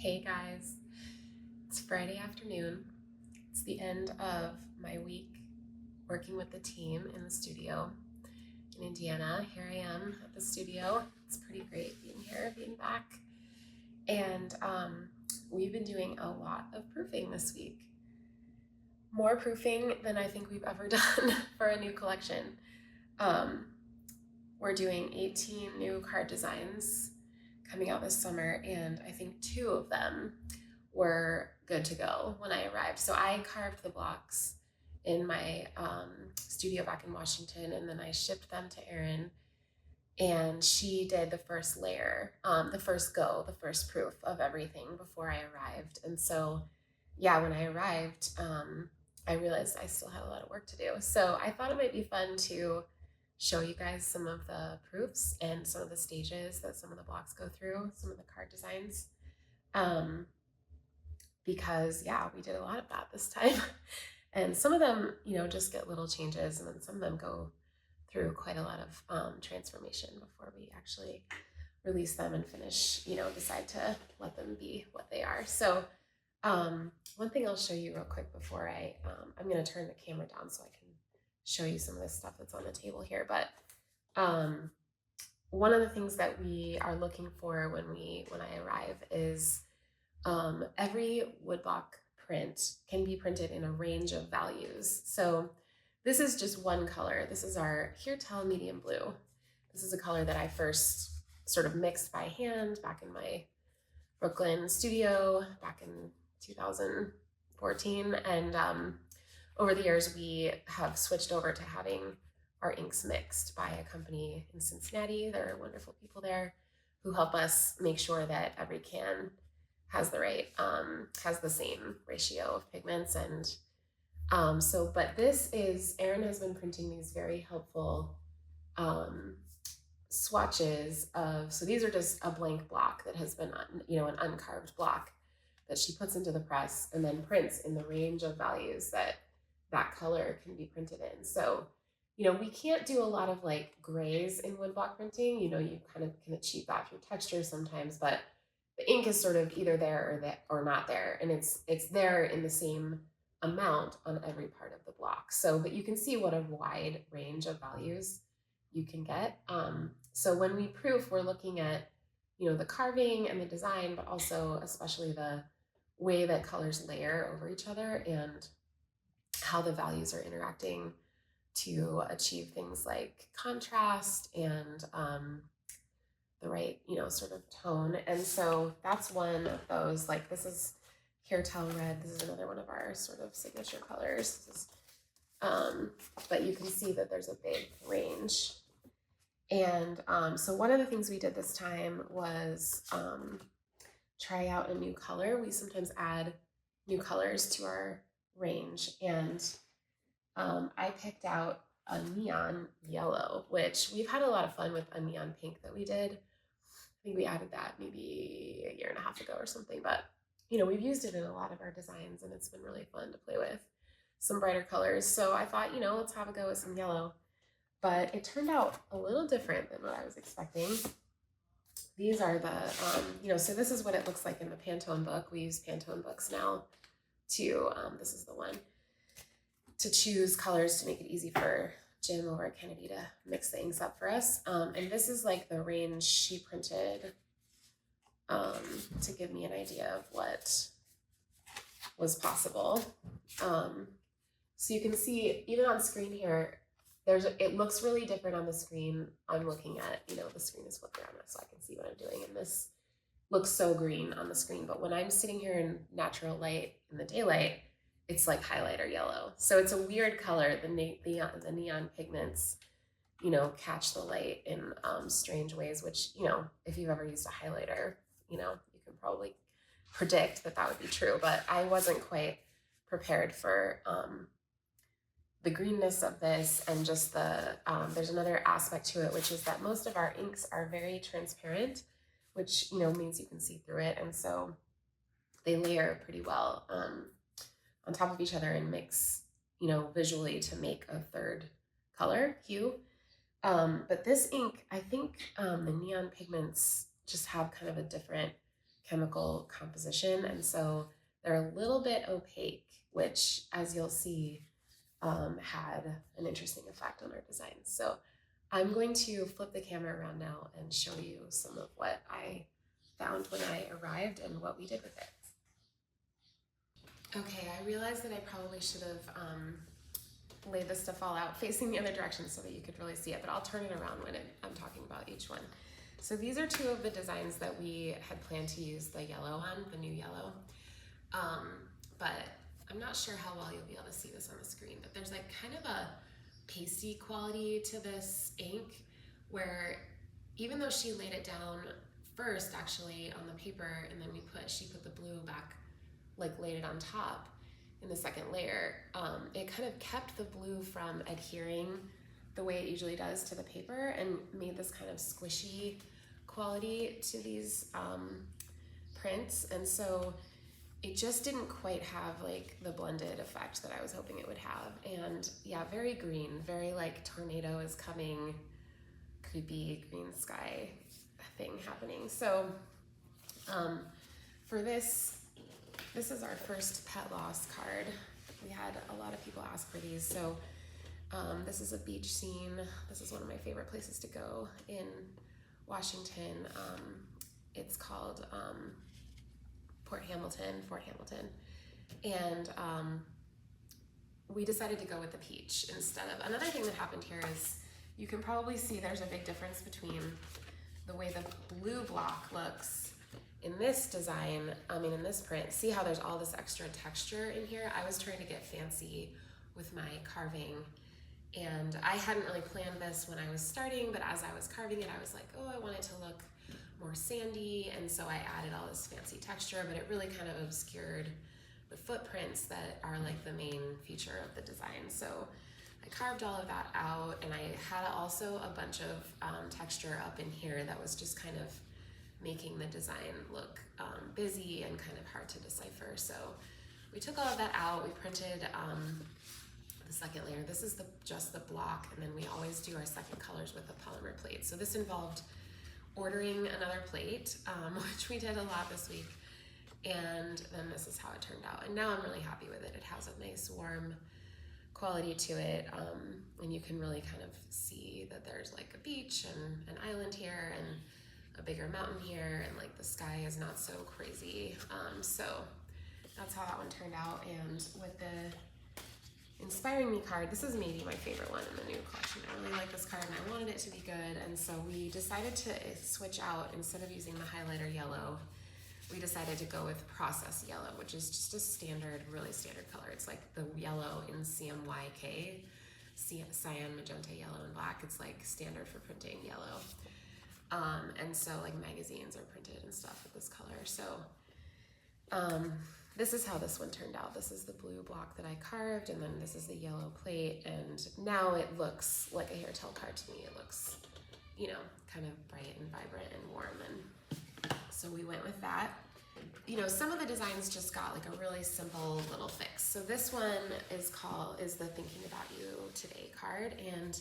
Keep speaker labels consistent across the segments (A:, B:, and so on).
A: Hey guys, it's Friday afternoon. It's the end of my week working with the team in the studio in Indiana. Here I am at the studio. It's pretty great being here, being back. And we've been doing a lot of proofing this week. More proofing than I think we've ever done for a new collection. Um, we're doing 18 new card designs coming out this summer, and I think 2 of them were good to go when I arrived. So I carved the blocks in my studio back in Washington, and then I shipped them to Erin, and she did the first layer, the first proof of everything before I arrived. And so, yeah, when I arrived, I realized I still had a lot of work to do. So I thought it might be fun to show you guys some of the proofs and some of the stages that some of the blocks go through, some of the card designs. Um, because yeah, we did a lot of that this time. And some of them, just get little changes, and then some of them go through quite a lot of transformation before we actually release them and finish, decide to let them be what they are. So one thing I'll show you real quick before I'm going to turn the camera down so I can show you some of the stuff that's on the table here. But one of the things that we are looking for when I arrive is every woodblock print can be printed in a range of values. So this is just one color. This is our Heretel medium blue. This is a color that I first sort of mixed by hand back in my Brooklyn studio back in 2014. And over the years, we have switched over to having our inks mixed by a company in Cincinnati. There are wonderful people there who help us make sure that every can has the same ratio of pigments. And but Erin has been printing these very helpful swatches so these are just a blank block that has been, an uncarved block that she puts into the press and then prints in the range of values that color can be printed in. So, we can't do a lot of like grays in woodblock printing. You kind of can achieve that through texture sometimes, but the ink is sort of either there or not there, and it's there in the same amount on every part of the block. So, but you can see what a wide range of values you can get. So when we proof, we're looking at, the carving and the design, but also especially the way that colors layer over each other and how the values are interacting to achieve things like contrast and the right, sort of tone. And so that's one of those, like this is Heretel red. This is another one of our sort of signature colors. This is, but you can see that there's a big range. And so one of the things we did this time was try out a new color. We sometimes add new colors to our range. And I picked out a neon yellow, which we've had a lot of fun with a neon pink that we did. I think we added that maybe a year and a half ago or something, but we've used it in a lot of our designs and it's been really fun to play with some brighter colors. So I thought, let's have a go with some yellow, but it turned out a little different than what I was expecting. These are the, so this is what it looks like in the Pantone book. We use Pantone books now to, this is the one, to choose colors to make it easy for Jim over at Kennedy to mix the inks up for us. And this is like the range she printed to give me an idea of what was possible. So you can see even on screen here, it looks really different on the screen. I'm looking at, the screen is flipped around so I can see what I'm doing. And this looks so green on the screen, but when I'm sitting here in natural light in the daylight, it's like highlighter yellow. So it's a weird color. The neon pigments, catch the light in strange ways, which, if you've ever used a highlighter, you can probably predict that would be true, but I wasn't quite prepared for the greenness of this. And just there's another aspect to it, which is that most of our inks are very transparent, which, means you can see through it. And so they layer pretty well on top of each other and mix, visually to make a third color hue. But this ink, I think the neon pigments just have kind of a different chemical composition, and so they're a little bit opaque, which, as you'll see, had an interesting effect on our design. So I'm going to flip the camera around now and show you some of what I found when I arrived and what we did with it. Okay, I realized that I probably should have laid this stuff all out facing the other direction so that you could really see it, but I'll turn it around when I'm talking about each one. So these are two of the designs that we had planned to use the yellow on, the new yellow. But I'm not sure how well you'll be able to see this on the screen, but there's like kind of a pasty quality to this ink where even though she laid it down first actually on the paper and then she put the blue back, like laid it on top in the second layer, it kind of kept the blue from adhering the way it usually does to the paper and made this kind of squishy quality to these prints. And so it just didn't quite have like the blended effect that I was hoping it would have. And yeah, very green, very like tornado is coming, creepy green sky thing happening. So for this is our first pet loss card. We had a lot of people ask for these. So this is a beach scene. This is one of my favorite places to go in Washington. It's called Fort Hamilton. And we decided to go with the peach instead of, another thing that happened here is you can probably see there's a big difference between the way the blue block looks in this design, in this print. See how there's all this extra texture in here? I was trying to get fancy with my carving, and I hadn't really planned this when I was starting, but as I was carving it, I was like, oh, I want it to look more sandy, and so I added all this fancy texture, but it really kind of obscured the footprints that are like the main feature of the design. So I carved all of that out, and I had also a bunch of texture up in here that was just kind of making the design look busy and kind of hard to decipher. So we took all of that out. We printed the second layer. This is just the block, and then we always do our second colors with a polymer plate. So this involved ordering another plate, which we did a lot this week, and then this is how it turned out. And now I'm really happy with it. It has a nice warm quality to it, and you can really kind of see that there's like a beach and an island here and a bigger mountain here, and like the sky is not so crazy. So that's how that one turned out. And with the Inspiring Me card, this is maybe my favorite one in the new collection. I really like this card and I wanted it to be good, and so we decided to switch out. Instead of using the highlighter yellow, we decided to go with process yellow, which is just a standard, really standard color. It's like the yellow in CMYK, cyan, magenta, yellow, and black. It's like standard for printing yellow. And so like magazines are printed and stuff with this color. So this is how this one turned out. This is the blue block that I carved, and then this is the yellow plate, and now it looks like a hair tell card to me. It looks, you know, kind of bright and vibrant and warm, and so we went with that. You know, some of the designs just got like a really simple little fix. So this one is the Thinking About You Today card, and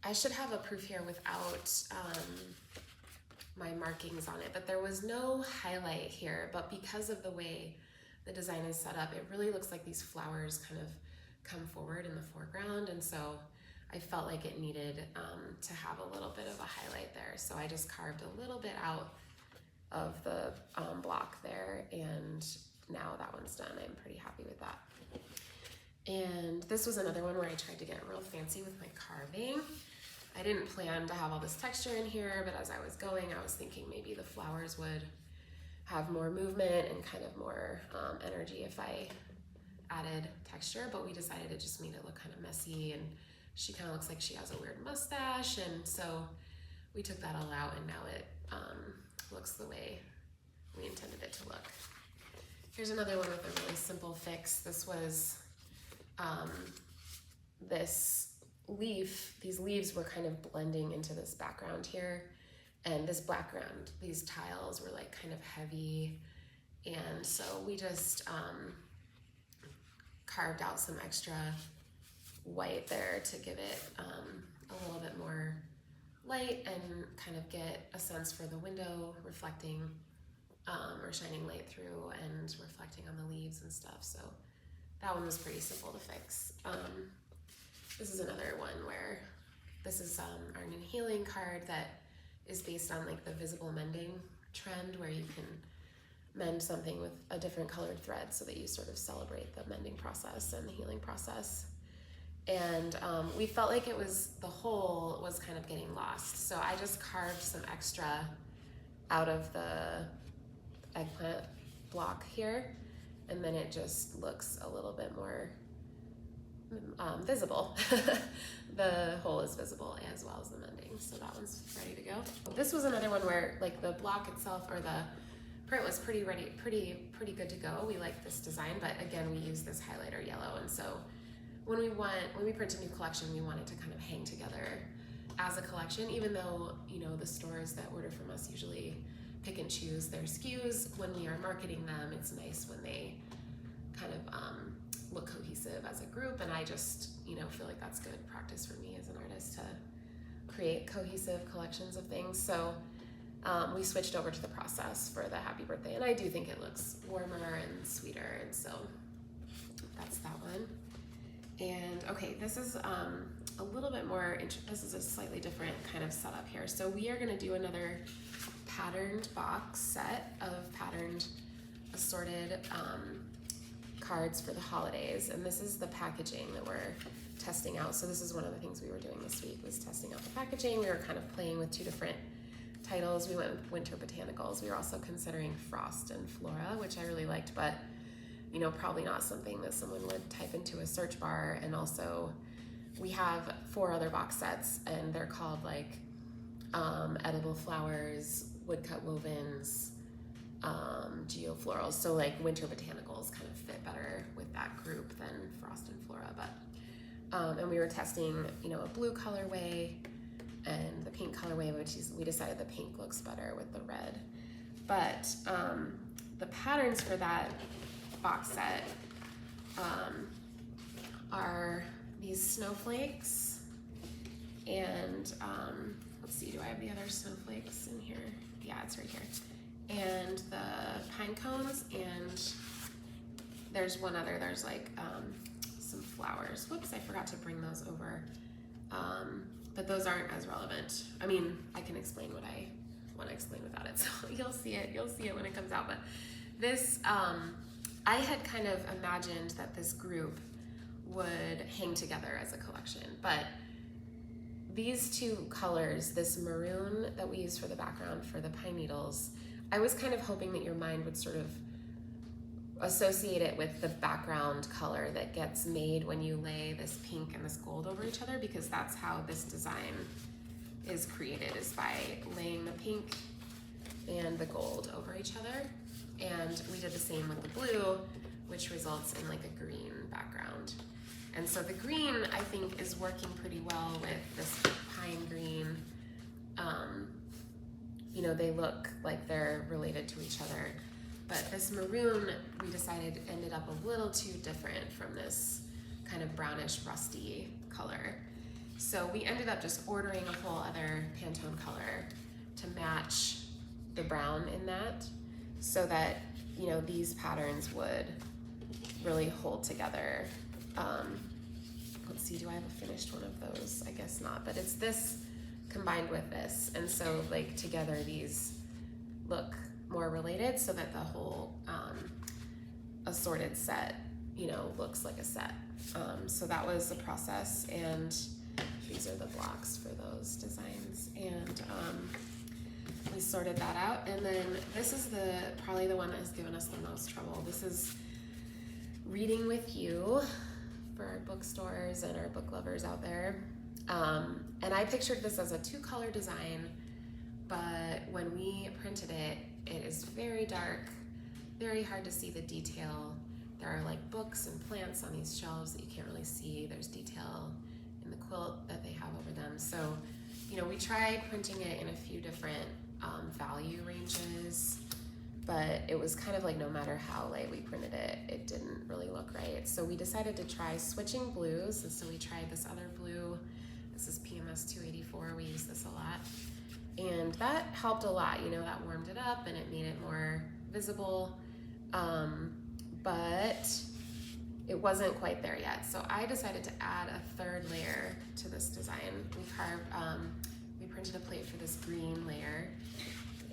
A: I should have a proof here without my markings on it, but there was no highlight here, but because of the way the design is set up, it really looks like these flowers kind of come forward in the foreground, and so I felt like it needed to have a little bit of a highlight there. So I just carved a little bit out of the block there, and now that one's done. I'm pretty happy with that. And this was another one where I tried to get real fancy with my carving. I didn't plan to have all this texture in here, but as I was going, I was thinking maybe the flowers would have more movement and kind of more energy if I added texture, but we decided it just made it look kind of messy, and she kind of looks like she has a weird mustache, and so we took that all out, and now it looks the way we intended it to look. Here's another one with a really simple fix. This was this leaf. These leaves were kind of blending into this background here, and this background, these tiles were like kind of heavy, and so we just carved out some extra white there to give it a little bit more light and kind of get a sense for the window reflecting or shining light through and reflecting on the leaves and stuff. So that one was pretty simple to fix. This is another one where this is our new healing card that is based on like the visible mending trend, where you can mend something with a different colored thread so that you sort of celebrate the mending process and the healing process. And we felt like the whole was kind of getting lost. So I just carved some extra out of the eggplant block here, and then it just looks a little bit more visible. The hole is visible as well as the mending, so that one's ready to go. This was another one where like the block itself or the print was pretty good to go. We like this design, but again, we use this highlighter yellow, and so when we print a new collection, we want it to kind of hang together as a collection, even though, you know, the stores that order from us usually pick and choose their SKUs. When we are marketing them, it's nice when they kind of look cohesive as a group, and I just, you know, feel like that's good practice for me as an artist to create cohesive collections of things. So we switched over to the process for the happy birthday, and I do think it looks warmer and sweeter, and so that's that one. And okay, this is a little bit more, this is a slightly different kind of setup here. So we are gonna do another patterned box set of patterned assorted cards for the holidays. And this is the packaging that we're testing out. So this is one of the things we were doing this week, was testing out the packaging. We were kind of playing with two different titles. We went with Winter Botanicals. We were also considering Frost and Flora, which I really liked, but you know, probably not something that someone would type into a search bar. And also we have 4 other box sets, and they're called like edible flowers, woodcut wovens, geoflorals. So like Winter Botanicals kind of fit better with that group than Frost and Flora. But and we were testing, you know, a blue colorway and the pink colorway, which is, we decided the pink looks better with the red. But the patterns for that box set are these snowflakes, and let's see, do I have the other snowflakes in here? Yeah, it's right here. And the pine cones, and there's one other, there's like some flowers. Whoops, I forgot to bring those over. But those aren't as relevant. I mean, I can explain what I want to explain without it, so you'll see it when it comes out. But this, I had kind of imagined that this group would hang together as a collection, but these two colors, this maroon that we use for the background for the pine needles, I was kind of hoping that your mind would sort of associate it with the background color that gets made when you lay this pink and this gold over each other, because that's how this design is created, is by laying the pink and the gold over each other. And we did the same with the blue, which results in like a green background. And so the green, I think, is working pretty well with this pine green. You know, they look like they're related to each other. But this maroon, we decided, ended up a little too different from this kind of brownish rusty color. So we ended up just ordering a whole other Pantone color to match the brown in that, so that, you know, these patterns would really hold together. Let's see, do I have a finished one of those? I guess not, but it's this combined with this. And so like together these look more related, so that the whole assorted set, you know, looks like a set. So that was the process, and these are the blocks for those designs. And we sorted that out, and then this is probably the one that has given us the most trouble. This is Reading with You for our bookstores and our book lovers out there. And I pictured this as a 2-color design, but when we printed it, it is very dark, very hard to see the detail. There are like books and plants on these shelves that you can't really see. There's detail in the quilt that they have over them. So, you know, we tried printing it in a few different value ranges, but it was kind of like no matter how light we printed it, it didn't really look right. So we decided to try switching blues, and so we tried this other blue This is PMS 284, we use this a lot. And that helped a lot, you know, that warmed it up and it made it more visible. But it wasn't quite there yet. So I decided to add a third layer to this design. We printed a plate for this green layer.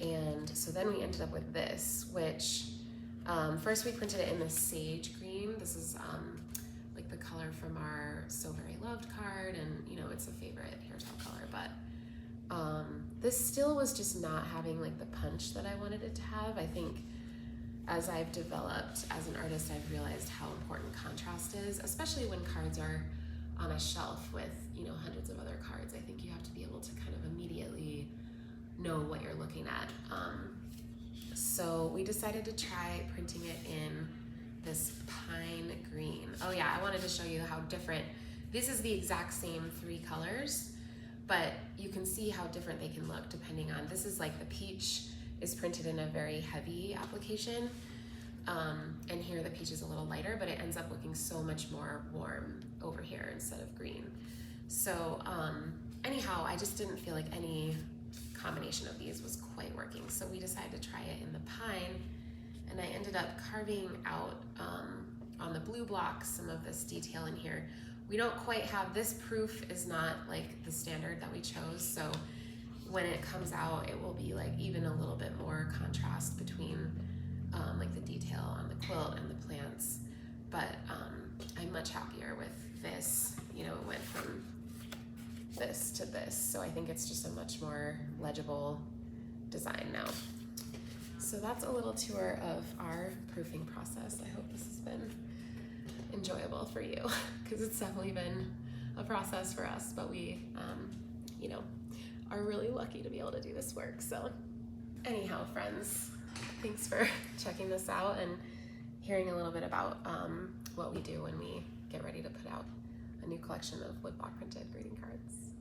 A: And so then we ended up with this, which first we printed it in the sage green. This is like the color from our So Very Loved card, and you know, it's a favorite hairstyle color, but this still was just not having like the punch that I wanted it to have. I think as I've developed as an artist, I've realized how important contrast is, especially when cards are on a shelf with, you know, hundreds of other cards. I think you have to be able to kind of immediately know what you're looking at. So we decided to try printing it in this pine green. Oh yeah, I wanted to show you how different, this is the exact same three colors, but you can see how different they can look depending on, this is like the peach is printed in a very heavy application, and here the peach is a little lighter, but it ends up looking so much more warm over here instead of green. So anyhow, I just didn't feel like any combination of these was quite working, so we decided to try it in the pine, and I ended up carving out on the blue block some of this detail in here. We don't quite have, this proof is not like the standard that we chose, so when it comes out, it will be like even a little bit more contrast between like the detail on the quilt and the plants. But I'm much happier with this. You know, it went from this to this, so I think it's just a much more legible design now. So that's a little tour of our proofing process. I hope this has been enjoyable for you, because it's definitely been a process for us, but we, you know, are really lucky to be able to do this work. So anyhow, friends, thanks for checking this out and hearing a little bit about what we do when we get ready to put out a new collection of woodblock printed greeting cards.